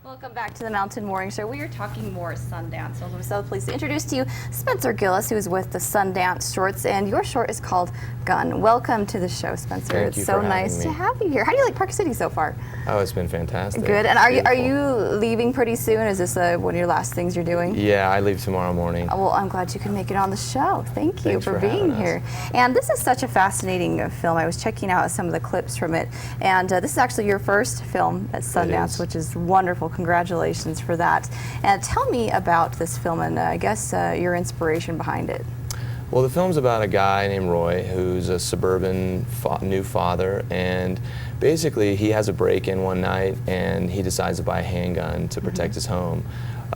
Welcome back to the Mountain Morning Show. We are talking more Sundance. So I'm so pleased to introduce to you Spencer Gillis, who's with the Sundance Shorts, and your short is called Gun. Welcome to the show, Spencer. Thank you It's so for having nice me. to have you here. How do you like Park City so far? Oh, it's been fantastic. Good. And are you leaving pretty soon? Is this one of your last things you're doing? Yeah, I leave tomorrow morning. Well, I'm glad you can make it on the show. Thank you Thanks for having being us. here. And this is such a fascinating film. I was checking out some of the clips from it, and this is actually your first film at Sundance, which is wonderful. Congratulations for that. And tell me about this film and I guess your inspiration behind it. Well, the film's about a guy named Roy who's a suburban new father, and basically he has a break-in one night and he decides to buy a handgun to protect his home.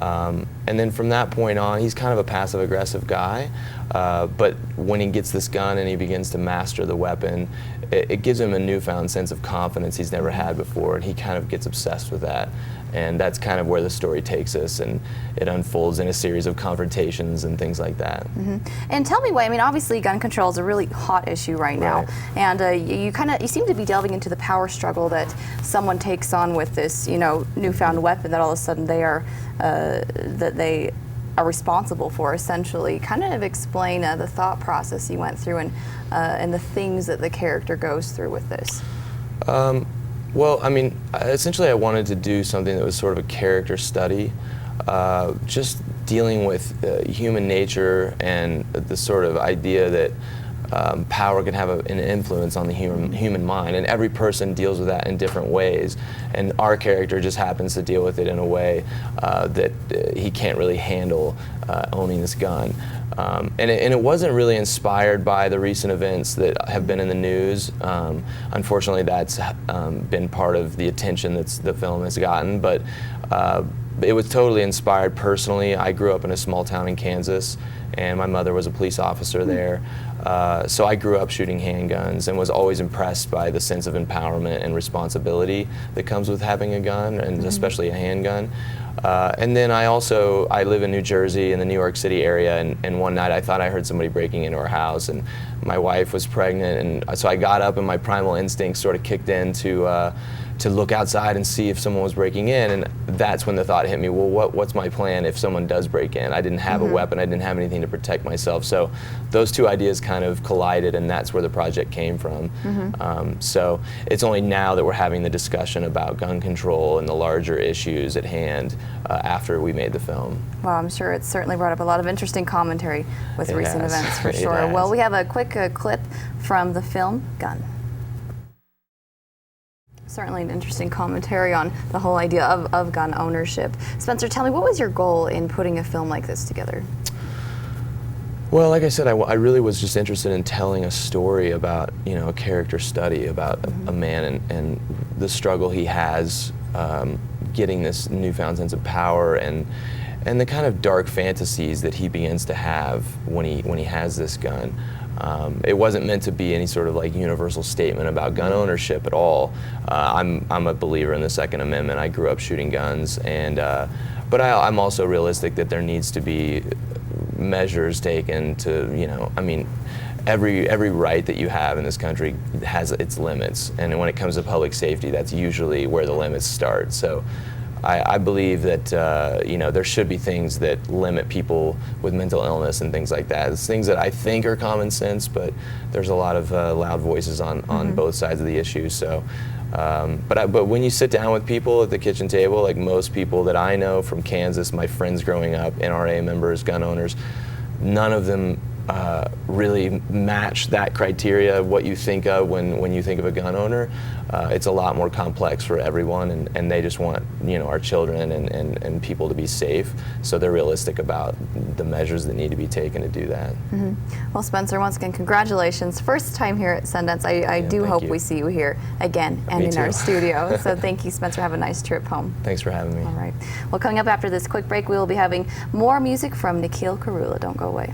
And then from that point on, he's kind of a passive-aggressive guy, but when he gets this gun and he begins to master the weapon, it gives him a newfound sense of confidence he's never had before, and he kind of gets obsessed with that. And that's kind of where the story takes us, and it unfolds in a series of confrontations and things like that. And tell me why. I mean, obviously, gun control is a really hot issue right now, and you seem to be delving into the power struggle that someone takes on with this, newfound weapon that all of a sudden they are responsible for. Essentially, kind of explain the thought process you went through and the things that the character goes through with this. Well, I mean, essentially I wanted to do something that was sort of a character study, just dealing with human nature and the sort of idea that power can have an influence on the human mind, and every person deals with that in different ways, and our character just happens to deal with it in a way that he can't really handle owning this gun. And it wasn't really inspired by the recent events that have been in the news. Unfortunately, that's been part of the attention that the film has gotten, but it was totally inspired personally. I grew up in a small town in Kansas, and my mother was a police officer there. So I grew up shooting handguns and was always impressed by the sense of empowerment and responsibility that comes with having a gun, and especially a handgun. And then I live in New Jersey in the New York City area, and one night I thought I heard somebody breaking into our house, and my wife was pregnant, and so I got up and my primal instinct sort of kicked in to look outside and see if someone was breaking in, and that's when the thought hit me, well, what's my plan if someone does break in? I didn't have a weapon, I didn't have anything to protect myself, so those two ideas kind of collided, and that's where the project came from. So it's only now that we're having the discussion about gun control and the larger issues at hand after we made the film. Well, I'm sure it's certainly brought up a lot of interesting commentary with recent events, for sure. It has. Well, we have a quick clip from the film Gun. Certainly an interesting commentary on the whole idea of gun ownership. Spencer, tell me, what was your goal in putting a film like this together? Well, like I said, I really was just interested in telling a story about, a character study about a man and the struggle he has getting this newfound sense of power and the kind of dark fantasies that he begins to have when he has this gun. It wasn't meant to be any sort of like universal statement about gun ownership at all. I'm a believer in the Second Amendment. I grew up shooting guns, and but I'm also realistic that there needs to be measures taken to, I mean, every right that you have in this country has its limits, and when it comes to public safety, that's usually where the limits start. So I believe that there should be things that limit people with mental illness and things like that. It's things that I think are common sense, but there's a lot of loud voices on both sides of the issue. So, but when you sit down with people at the kitchen table, like most people that I know from Kansas, my friends growing up, NRA members, gun owners, none of them really match that criteria, what you think of when you think of a gun owner. It's a lot more complex for everyone, and they just want our children and people to be safe, so they're realistic about the measures that need to be taken to do that. Well, Spencer, once again, congratulations. First time here at Sundance. I do hope we see you here again and in our studio. So thank you, Spencer. Have a nice trip home. Thanks for having me. All right. Well, coming up after this quick break, we will be having more music from Nikhil Karula. Don't go away.